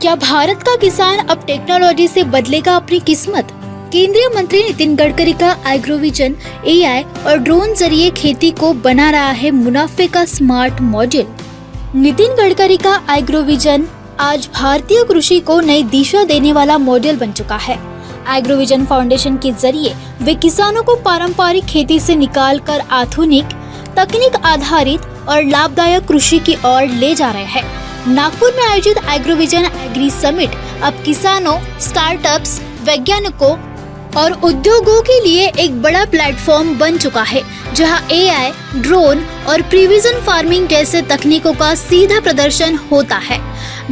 क्या भारत का किसान अब टेक्नोलॉजी से बदलेगा अपनी किस्मत? केंद्रीय मंत्री नितिन गडकरी का एग्रोविजन एआई और ड्रोन जरिए खेती को बना रहा है मुनाफे का स्मार्ट मॉडल। नितिन गडकरी का एग्रोविजन आज भारतीय कृषि को नई दिशा देने वाला मॉडल बन चुका है। एग्रोविजन फाउंडेशन के जरिए वे किसानों को पारंपरिक खेती से निकालकर आधुनिक तकनीक आधारित और लाभदायक कृषि की ओर ले जा रहे हैं। नागपुर में आयोजित एग्रोविजन एग्री समिट अब किसानों, स्टार्टअप्स, वैज्ञानिकों और उद्योगों के लिए एक बड़ा प्लेटफॉर्म बन चुका है, जहां एआई, ड्रोन और प्रिसिजन फार्मिंग जैसे तकनीकों का सीधा प्रदर्शन होता है।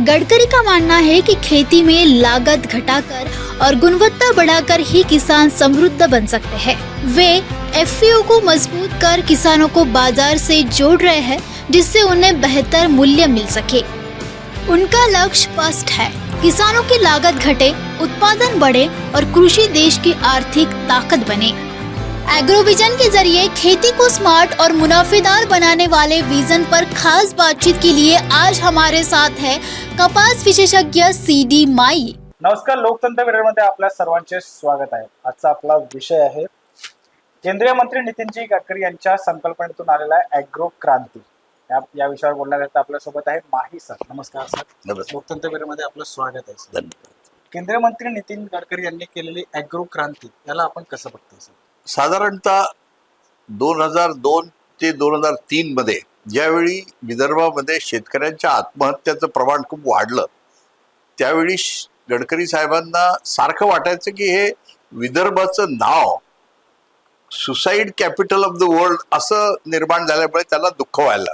गडकरी का मानना है कि खेती में लागत घटाकर और गुणवत्ता बढ़ाकर ही किसान समृद्ध बन सकते हैं। वे एफपीओ को मजबूत कर किसानों को बाजार से जोड़ रहे हैं, जिससे उन्हें बेहतर मूल्य मिल सके। उनका लक्ष्य स्पष्ट है, किसानों की लागत घटे, उत्पादन बढ़े और कृषि देश की आर्थिक ताकत बने। एग्रोविजन के जरिए खेती को स्मार्ट और मुनाफेदार बनाने वाले विजन पर खास बातचीत के लिए आज हमारे साथ है कपास विशेषज्ञ सीडी माई। नमस्कार, लोकतंत्र विरामध्ये आपल्या सर्वांचे स्वागत आहे। आजचा आपला विषय आहे केंद्रीय मंत्री नितीनजी गडकरी यांच्या संकल्पनेतून आलेला ॲग्रो क्रांती। या विषयावर बोलण्याकरता आपल्या सोबत आहे माही सर। नमस्कार सर। नमस्कार। लोकतंत्र विरामध्ये आपलं स्वागत आहे सर। धन्यवाद। केंद्रीय मंत्री नितीन गडकरी यांनी केलेली ॲग्रो क्रांती याला आपण कसं बघतो सर? साधारणतः 2002 ते 2003 मध्ये ज्यावेळी विदर्भामध्ये शेतकऱ्यांच्या आत्महत्याचं प्रमाण खूप वाढलं, त्यावेळी गडकरी साहेबांना सारखं वाटायचं की हे विदर्भाचं नाव suicide capital of the world असं निर्माण झाल्यामुळे त्याला दुःख व्हायला.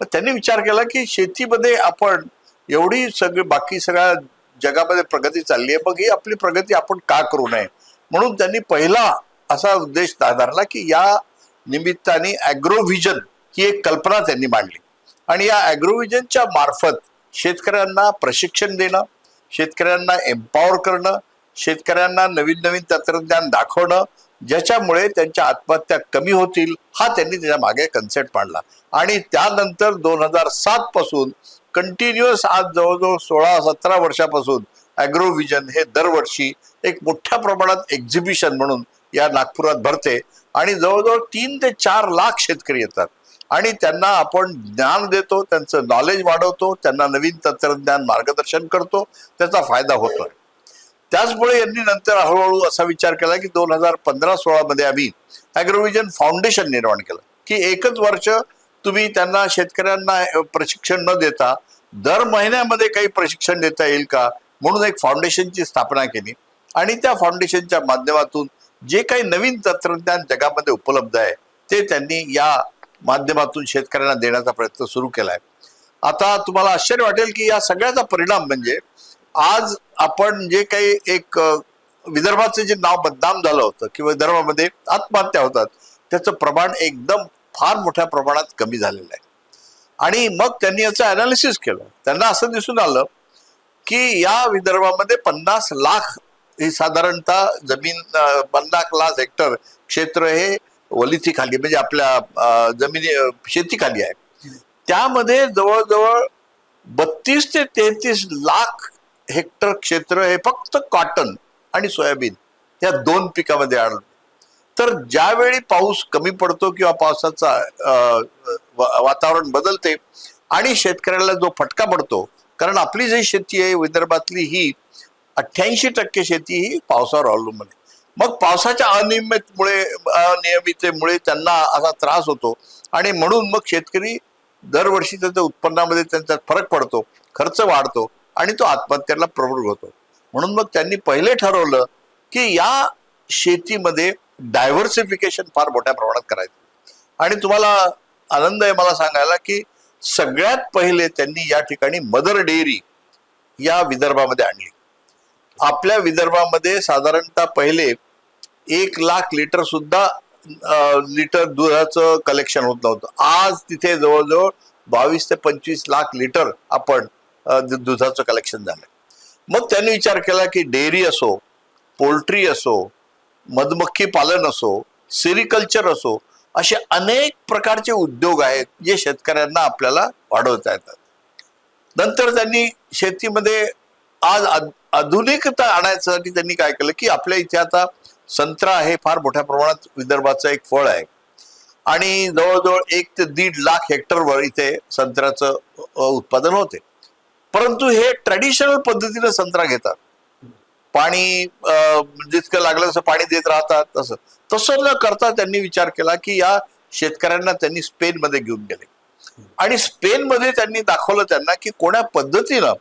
पण त्यांनी विचार केला की शेतीमध्ये आपण एवढी बाकी सगळ्या जगामध्ये प्रगती चालली आहे, मग ही आपली प्रगती आपण का करू नये, म्हणून त्यांनी पहिला असा उद्देश धरला की या निमित्ताने ॲग्रोव्हिजन ही एक कल्पना त्यांनी मांडली आणि या ॲग्रोव्हिजनच्या मार्फत शेतकऱ्यांना प्रशिक्षण देणं, शेतकऱ्यांना एम्पॉवर करणं, शेतकऱ्यांना नवीन नवीन तंत्रज्ञान दाखवणं, ज्याच्यामुळे त्यांच्या आत्महत्या कमी होतील, हा त्यांनी त्याच्या मागे कन्सेप्ट मांडला. आणि त्यानंतर 2007 पासून कंटिन्युअस आज जवळजवळ 16-17 वर्षापासून ॲग्रोव्हिजन हे दरवर्षी एक मोठ्या प्रमाणात एक्झिबिशन म्हणून या नागपुरात भरते आणि जवळजवळ 3 ते 4 लाख शेतकरी येतात आणि त्यांना आपण ज्ञान देतो, त्यांचं नॉलेज वाढवतो, त्यांना नवीन तंत्रज्ञान मार्गदर्शन करतो, त्याचा फायदा होतोय. त्याचमुळे यांनी नंतर हळूहळू असा विचार केला की 2015-16 मध्ये आम्ही ॲग्रोव्हिजन फाउंडेशन निर्माण केलं की एकच वर्ष तुम्ही त्यांना शेतकऱ्यांना प्रशिक्षण न देता दर महिन्यामध्ये काही प्रशिक्षण देता येईल का, म्हणून एक फाउंडेशनची स्थापना केली आणि त्या फाउंडेशनच्या माध्यमातून जे काही नवीन तंत्रज्ञान जगामध्ये उपलब्ध आहे ते त्यांनी या माध्यमातून शेतकऱ्यांना देण्याचा प्रयत्न सुरू केलाय. आता तुम्हाला आश्चर्य वाटेल की या सगळ्याचा परिणाम म्हणजे आज आपण जे काही एक विदर्भाचं जे नाव बदनाम झालं होतं किंवा विदर्भामध्ये आत्महत्या होतात त्याचं प्रमाण एकदम फार मोठ्या प्रमाणात कमी झालेलं आहे. आणि मग त्यांनी याचं अनालिसिस केलं. त्यांना असं दिसून आलं की या विदर्भामध्ये 50 लाख ही साधारणतः जमीन 50 लाख हेक्टर क्षेत्र हे वलिती खाली म्हणजे आपल्या जमिनी शेतीखाली आहे. त्यामध्ये जवळजवळ 32 ते 33 लाख हेक्टर क्षेत्र हे फक्त कॉटन आणि सोयाबीन या 2 पिकामध्ये आढळलं. तर ज्यावेळी पाऊस कमी पडतो किंवा पावसाचा वातावरण बदलते आणि शेतकऱ्याला जो फटका पडतो, कारण आपली जी शेती आहे विदर्भातली ही 88% शेती ही पावसावर अवलंबून आहे. मग पावसाच्या अनियमिततेमुळे त्यांना असा त्रास होतो आणि म्हणून मग शेतकरी दरवर्षी त्याच्या उत्पन्नामध्ये त्यांचा फरक पडतो, खर्च वाढतो आणि तो आत्महत्येला प्रवृत्त होतो. म्हणून मग त्यांनी पहिले ठरवलं की या शेतीमध्ये डायव्हर्सिफिकेशन फार मोठ्या प्रमाणात करायचं. आणि तुम्हाला आनंद आहे मला सांगायला की सगळ्यात पहिले त्यांनी या ठिकाणी मदर डेअरी या विदर्भामध्ये आणली. आपल्या विदर्भामध्ये साधारणतः पहिले 1 लाख लिटर सुद्धा लिटर दुधाचं कलेक्शन होत नव्हतं. आज तिथे जवळजवळ 22 ते 25 लाख लिटर आपण दुधाचं कलेक्शन झालंय. मग त्यांनी विचार केला की डेअरी असो, पोल्ट्री असो, मधमक्खी पालन असो, सेरिकल्चर असो, असे अनेक प्रकारचे उद्योग आहेत जे शेतकऱ्यांना आपल्याला वाढवता येतात. नंतर त्यांनी शेतीमध्ये आज आधुनिकता आणण्यासाठी त्यांनी काय केलं की आपल्या इथे आता संत्रा हे फार मोठ्या प्रमाणात विदर्भाचं एक फळ आहे आणि जवळजवळ 1 ते 1.5 लाख हेक्टरवर इथे संत्र्याचं उत्पादन होते. परंतु हे ट्रॅडिशनल पद्धतीने संत्रा घेतात, पाणी जितकं लागलं तसं पाणी देत राहतात. तसं न करता त्यांनी विचार केला की या शेतकऱ्यांना त्यांनी स्पेनमध्ये घेऊन गेले आणि स्पेनमध्ये त्यांनी दाखवलं त्यांना की कोण्या पद्धतीनं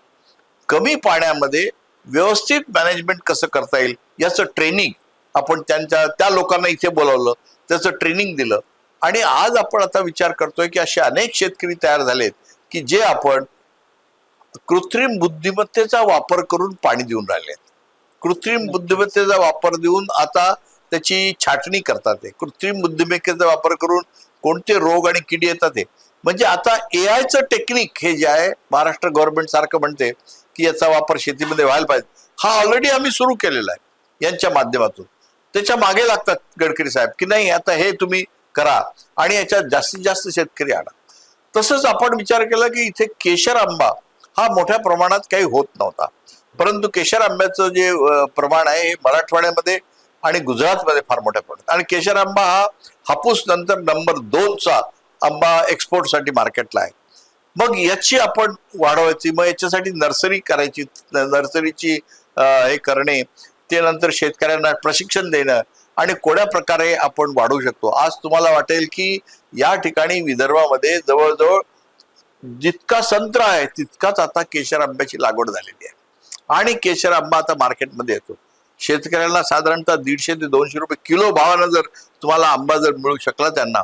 कमी पाण्यामध्ये व्यवस्थित मॅनेजमेंट कसं करता येईल याचं ट्रेनिंग आपण त्या लोकांना इथे बोलावलं, त्याचं ट्रेनिंग दिलं आणि आज आपण आता विचार करतोय की असे अनेक शेतकरी तयार झालेत की जे आपण कृत्रिम बुद्धिमत्तेचा वापर करून पाणी देऊन राहिलेत. कृत्रिम बुद्धिमत्तेचा वापर देऊन आता त्याची छाटणी करतात. कृत्रिम बुद्धिमत्तेचा वापर करून कोणते रोग आणि किडी येतात ते म्हणजे आता एआयचं टेक्निक हे जे आहे महाराष्ट्र गव्हर्नमेंट सारखं म्हणते की याचा वापर शेतीमध्ये व्हायला पाहिजे, हा ऑलरेडी आम्ही सुरू केलेला आहे यांच्या माध्यमातून. त्याच्या मागे लागतात गडकरी साहेब की नाही आता हे तुम्ही करा आणि याच्यात जास्तीत जास्त शेतकरी आणा. तसंच आपण विचार केला की इथे केशर आंबा हा मोठ्या प्रमाणात काही होत नव्हता, परंतु केशर आंब्याचं जे प्रमाण आहे हे मराठवाड्यामध्ये आणि गुजरातमध्ये फार मोठ्या प्रमाणात आणि केशर आंबा हा हापूस नंतर नंबर 2चा आंबा एक्सपोर्टसाठी मार्केटला आहे. मग याची आपण वाढवायची, मग याच्यासाठी नर्सरी करायची, नर्सरीची हे करणे, ते नंतर शेतकऱ्यांना प्रशिक्षण देणं आणि कोण्या प्रकारे आपण वाढवू शकतो. आज तुम्हाला वाटेल की या ठिकाणी विदर्भामध्ये जवळजवळ जितका संत्रा आहे तितकाच आता केशर आंब्याची लागवड झालेली आहे आणि केशर आंबा आता मार्केटमध्ये येतो. शेतकऱ्यांना साधारणतः 150 ते 200 रुपये किलो भावानं जर तुम्हाला आंबा जर मिळू शकला त्यांना,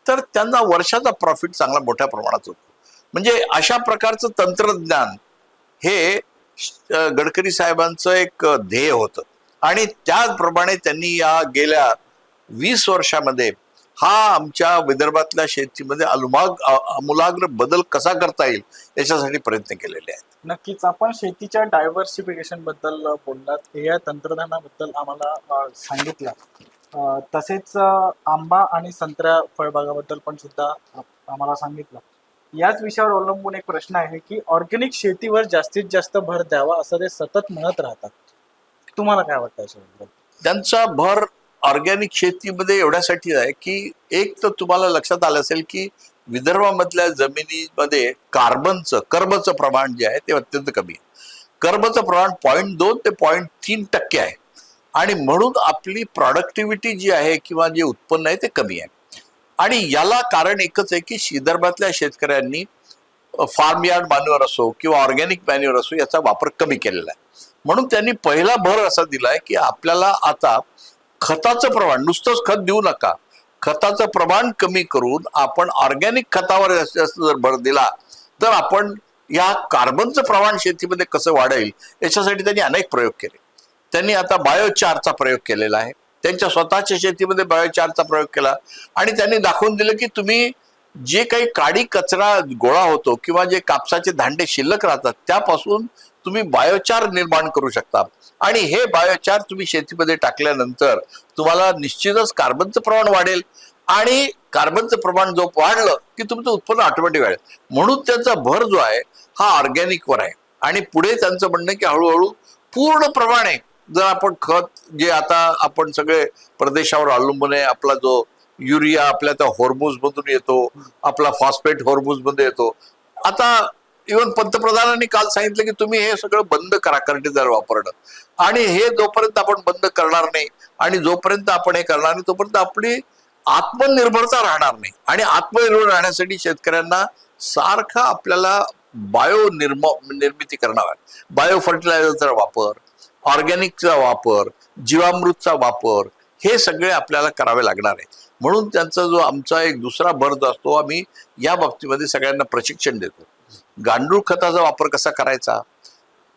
तर त्यांना वर्षाचा प्रॉफिट चांगला मोठ्या प्रमाणात होतो. म्हणजे अशा प्रकारचं तंत्रज्ञान हे गडकरी साहेबांचं एक ध्येय होतं आणि त्याचप्रमाणे त्यांनी या गेल्या 20 वर्षामध्ये हा आमच्या विदर्भातल्या शेतीमध्ये आमूलाग्र बदल कसा करता येईल याच्यासाठी प्रयत्न केलेले आहेत. नक्कीच आपण शेतीच्या डायव्हर्सिफिकेशन बद्दल बोललात, एआय तंत्रज्ञानाबद्दल आम्हाला सांगितलं, तसेच आंबा आणि संत्र्या फळबागाबद्दल पण सुद्धा आम्हाला सांगितलं. याच विषयावर अवलंबून एक प्रश्न आहे की ऑर्गॅनिक शेतीवर जास्तीत जास्त भर द्यावा असं ते सतत म्हणत राहतात, तुम्हाला काय वाटतं याच्याबद्दल? त्यांचा भर ऑर्गॅनिक शेतीमध्ये एवढ्यासाठी आहे की एक तर तुम्हाला लक्षात आलं असेल की विदर्भामधल्या जमिनीमध्ये कर्बचं प्रमाण जे आहे ते अत्यंत कमी आहे. कर्बचं प्रमाण 0.2 ते 0.3% आहे आणि म्हणून आपली प्रॉडक्टिव्हिटी जी आहे किंवा जे उत्पन्न आहे ते कमी आहे. आणि याला कारण एकच आहे की विदर्भातल्या शेतकऱ्यांनी फार्म यार्ड मॅन्युअर असो किंवा ऑर्गॅनिक मॅन्युअर असो याचा वापर कमी केलेला आहे. म्हणून त्यांनी पहिला भर असा दिलाय की आपल्याला आता खताचं प्रमाण, नुसतंच खत देऊ नका, खताचं प्रमाण कमी करून आपण ऑर्गॅनिक खतावर जास्तीत जास्त जर भर दिला तर आपण या कार्बनचं प्रमाण शेतीमध्ये कसं वाढेल याच्यासाठी त्यांनी अनेक प्रयोग केले. त्यांनी आता बायोचारचा प्रयोग केलेला आहे, त्यांच्या स्वतःच्या शेतीमध्ये बायोचारचा प्रयोग केला आणि त्यांनी दाखवून दिलं की तुम्ही जे काही काडी कचरा गोळा होतो किंवा जे कापसाचे धांडे शिल्लक राहतात त्यापासून तुम्ही बायोचार निर्माण करू शकता आणि हे बायोचार तुम्ही शेतीमध्ये टाकल्यानंतर तुम्हाला निश्चितच कार्बनचं प्रमाण वाढेल आणि कार्बनचं प्रमाण जो वाढलं की तुमचं उत्पन्न ऑटोमॅटिक वाढेल. म्हणून त्यांचा भर जो आहे हा ऑर्गॅनिकवर आहे आणि पुढे त्यांचं म्हणणं की हळूहळू पूर्णप्रमाणे जर आपण खत जे आता आपण सगळे प्रदेशावर अवलंबून आहे, आपला जो युरिया आपल्या त्या हॉर्मोज मधून येतो, आपला फॉस्फेट हॉर्मोज मध्ये येतो. आता इव्हन पंतप्रधानांनी काल सांगितलं की तुम्ही हे सगळं बंद करा फर्टिलायझर वापरणं आणि हे जोपर्यंत आपण बंद करणार नाही आणि जोपर्यंत आपण हे करणार नाही तोपर्यंत आपली आत्मनिर्भरता राहणार नाही. आणि आत्मनिर्भर राहण्यासाठी शेतकऱ्यांना सारखा आपल्याला निर्मिती करणार आहे. बायो फर्टिलायझरचा वापर, ऑर्गॅनिकचा वापर, जीवामृतचा वापर हे सगळे आपल्याला करावे लागणार आहे. म्हणून त्यांचा जो आमचा एक दुसरा भर जो असतो, आम्ही या बाबतीमध्ये सगळ्यांना प्रशिक्षण देतो. गांडूळ खताचा वापर कसा करायचा,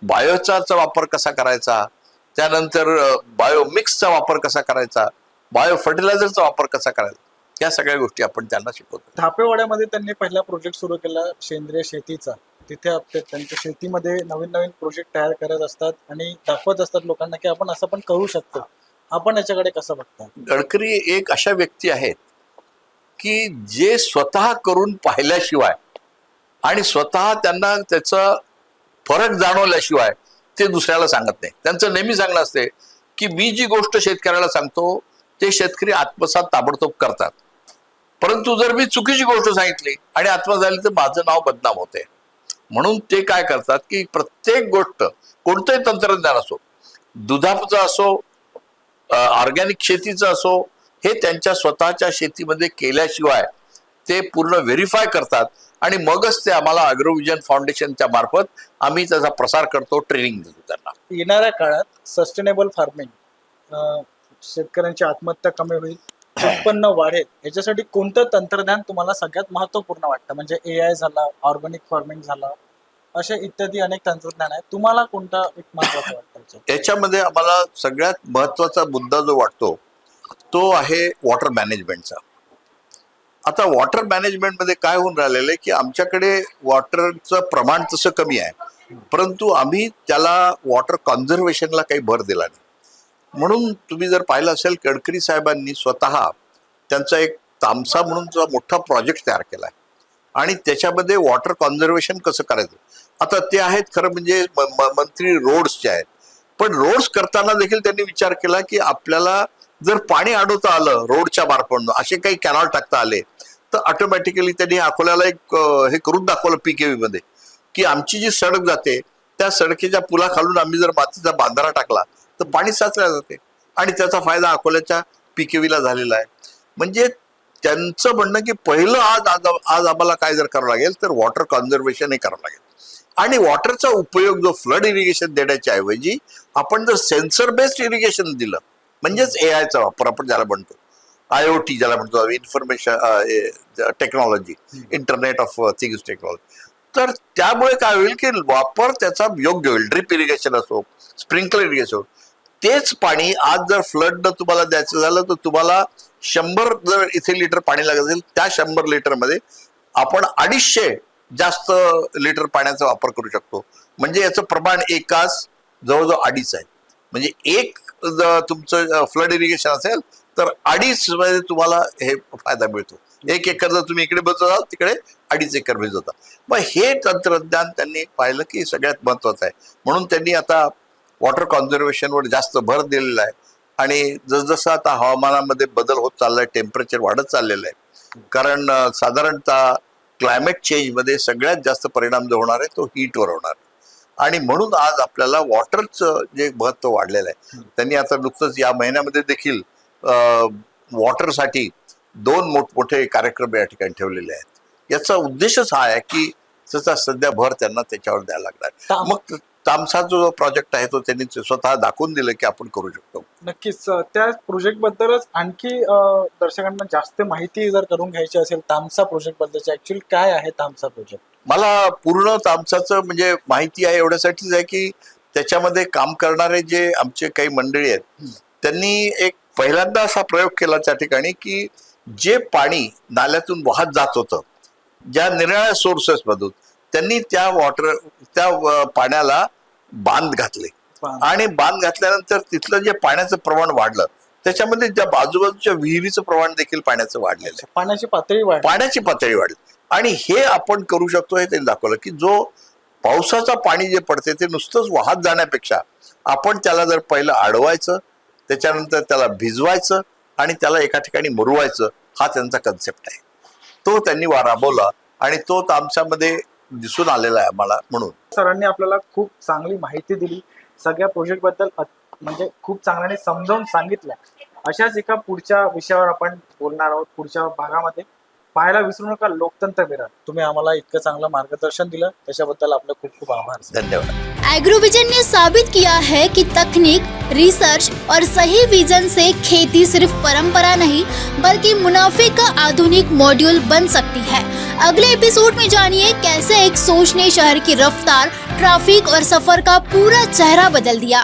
बायोचारचा वापर कसा करायचा, त्यानंतर बायोमिक्सचा वापर कसा करायचा, बायो फर्टिलायझरचा वापर कसा करायचा, या सगळ्या गोष्टी आपण त्यांना शिकवतो. धापेवाड्यामध्ये त्यांनी पहिला प्रोजेक्ट सुरू केला सेंद्रिय शेतीचा. तिथे त्यांच्या शेतीमध्ये नवीन नवीन प्रोजेक्ट तयार करत असतात आणि दाखवत असतात लोकांना की आपण असं पण करू शकतो. आपण याच्याकडे कसं बघता? गडकरी एक अशा व्यक्ती आहेत की जे स्वतः करून पाहिल्याशिवाय आणि स्वतः त्यांना त्याचा फरक जाणवल्याशिवाय ते दुसऱ्याला सांगत नाही. त्यांचं नेहमी सांगणं असते की मी जी गोष्ट शेतकऱ्याला सांगतो ते शेतकरी आत्मसात ताबडतोब करतात, परंतु जर मी चुकीची गोष्ट सांगितली आणि आत्मसात झाली तर माझं नाव बदनाम होते. म्हणून ते काय करतात की प्रत्येक गोष्ट, कोणतंही तंत्रज्ञान असो, दुधाचं असो, ऑर्गॅनिक शेतीचं असो, हे त्यांच्या स्वतःच्या शेतीमध्ये केल्याशिवाय ते पूर्ण व्हेरीफाय करतात आणि मगच ते आम्हाला अॅग्रोव्हिजन फाउंडेशनच्या मार्फत आम्ही त्याचा प्रसार करतो, ट्रेनिंग देतो त्यांना. येणाऱ्या काळात सस्टेनेबल फार्मिंग, शेतकऱ्यांची आत्महत्या कमी होईल, उत्पन्न वाढेल, याच्यासाठी कोणतं तंत्रज्ञान तुम्हाला सगळ्यात महत्वपूर्ण वाटतं? म्हणजे AI झाला, ऑर्गॅनिक फार्मिंग झाला, असे इत्यादी अनेक तंत्रज्ञान आहेत. तुम्हाला कोणतं एक महत्वाचं वाटतं? याच्यामध्ये आम्हाला सगळ्यात महत्वाचा मुद्दा जो वाटतो तो आहे वॉटर मॅनेजमेंटचा. आता वॉटर मॅनेजमेंटमध्ये काय होऊन राहिलेलं आहे की आमच्याकडे वॉटरचं प्रमाण तसं कमी आहे, परंतु आम्ही त्याला वॉटर कॉन्झर्वेशनला काही भर दिला नाही. म्हणून तुम्ही जर पाहिलं असेल, गडकरी साहेबांनी स्वतः त्यांचा एक तामसा म्हणूनचा मोठा प्रोजेक्ट तयार केला आहे आणि त्याच्यामध्ये वॉटर कॉन्झर्वेशन कसं करायचं. आता ते आहेत खरं म्हणजे मंत्री रोड्सचे आहेत, पण रोड्स करताना देखील त्यांनी विचार केला की आपल्याला जर पाणी अडवता आलं रोडच्या मार्फत, असे काही कॅनॉल टाकता आले तर ऑटोमॅटिकली त्यांनी अकोल्याला एक हे करून दाखवलं PKV मध्ये की आमची जी सडक जाते त्या सडकेच्या पुलाखालून आम्ही जर मातीचा बांधारा टाकला तर पाणी साचल्या जाते आणि त्याचा फायदा अकोल्याच्या PKVला झालेला आहे. म्हणजे त्यांचं म्हणणं की पहिलं आज आम्हाला काय जर करावं लागेल तर वॉटर कॉन्झर्वेशन हे करावं लागेल आणि वॉटरचा उपयोग जो फ्लड इरिगेशन देण्याच्या ऐवजी आपण जर सेन्सर बेस्ड इरिगेशन दिलं, म्हणजेच AIचा वापर आपण ज्याला म्हणतो, IoT ज्याला म्हणतो, information technology, internet of things technology, तर त्यामुळे काय होईल की वापर त्याचा योग्य होईल. ड्रिप इरिगेशन असो, स्प्रिंकलर इरिगेशन, तेच पाणी आज जर फ्लड तुम्हाला द्यायचं झालं तर तुम्हाला 100 जर इथे लिटर पाणी लागत असेल, त्या 100 लिटरमध्ये आपण 250 जास्त लिटर पाण्याचा वापर करू शकतो. म्हणजे याचं प्रमाण एकाच जवळजवळ 2.5 आहे. म्हणजे एक जर तुमचं फ्लड इरिगेशन असेल तर 2.5 मध्ये तुम्हाला हे फायदा मिळतो. 1 एकर जर तुम्ही इकडे भिजवता तिकडे 2.5 एकर भिजवता. मग हे तंत्रज्ञान त्यांनी पाहिलं की सगळ्यात महत्वाचं आहे, म्हणून त्यांनी आता वॉटर कॉन्झर्वेशनवर जास्त भर दिलेला आहे. आणि जसजसं आता हवामानामध्ये बदल होत चाललाय, टेम्परेचर वाढत चाललेलं आहे, कारण साधारणतः क्लायमेट चेंजमध्ये सगळ्यात जास्त परिणाम जो होणार आहे तो हीटवर होणार आहे. आणि म्हणून आज आपल्याला वॉटरचं जे महत्व वाढलेलं आहे, त्यांनी आता नुकतंच या महिन्यामध्ये देखील वॉटरसाठी 2 मोठमोठे कार्यक्रम या ठिकाणी ठेवलेले आहेत. याचा उद्देशच हा आहे की त्याचा सध्या भर त्यांना त्याच्यावर द्यायला लागणार. मग तामसा जो प्रोजेक्ट आहे तो त्यांनी स्वतः दाखवून दिलं की आपण करू शकतो. नक्कीच त्या प्रोजेक्ट बद्दलच आणखी दर्शकांना जास्त माहिती जर करून घ्यायची असेल तामसा प्रोजेक्ट बद्दलची, ऍक्च्युअली काय आहे तामसा प्रोजेक्ट? मला पूर्ण तामसाचं म्हणजे माहिती आहे एवढ्यासाठीच आहे की त्याच्यामध्ये काम करणारे जे आमचे काही मंडळी आहेत त्यांनी एक पहिल्यांदा असा प्रयोग केला त्या ठिकाणी की जे पाणी नाल्यातून वाहत जात होतं ज्या निराळ्या सोर्सेस मधून, त्यांनी त्या पाण्याला बांध घातले आणि बांध घातल्यानंतर तिथलं जे पाण्याचं प्रमाण वाढलं त्याच्यामध्ये त्या बाजूबाजूच्या विहिरीचं प्रमाण देखील पाण्याचं वाढलेलं आहे. पाण्याची पातळी वाढली आणि हे आपण करू शकतो हे त्यांनी दाखवलं की जो पावसाचं पाणी जे पडते ते नुसतंच वाहत जाण्यापेक्षा आपण त्याला जर पहिलं अडवायचं, त्याच्यानंतर त्याला भिजवायचं आणि त्याला एका ठिकाणी मुरवायचं, हा त्यांचा कन्सेप्ट आहे. तो त्यांनी राबवला आणि तो तामसामध्ये दिसून आलेला आहे आम्हाला. म्हणून सरांनी आपल्याला खूप चांगली माहिती दिली, सगळ्या प्रोजेक्ट बद्दल म्हणजे खूप चांगल्याने समजावून सांगितलं. अशाच एका पुढच्या विषयावर आपण बोलणार आहोत पुढच्या भागामध्ये. पाहायला विसरू नका लोकतंत्र विरार. तुम्ही आम्हाला इतकं चांगलं मार्गदर्शन दिलं त्याच्याबद्दल आपलं खूप खूप आभार. धन्यवाद. एग्रोविजन ने साबित किया है कि तकनीक, रिसर्च और सही विजन से खेती सिर्फ परंपरा नहीं बल्कि मुनाफे का आधुनिक मॉड्यूल बन सकती है। अगले एपिसोड में जानिए कैसे एक सोच ने शहर की रफ्तार, ट्रैफिक और सफर का पूरा चेहरा बदल दिया।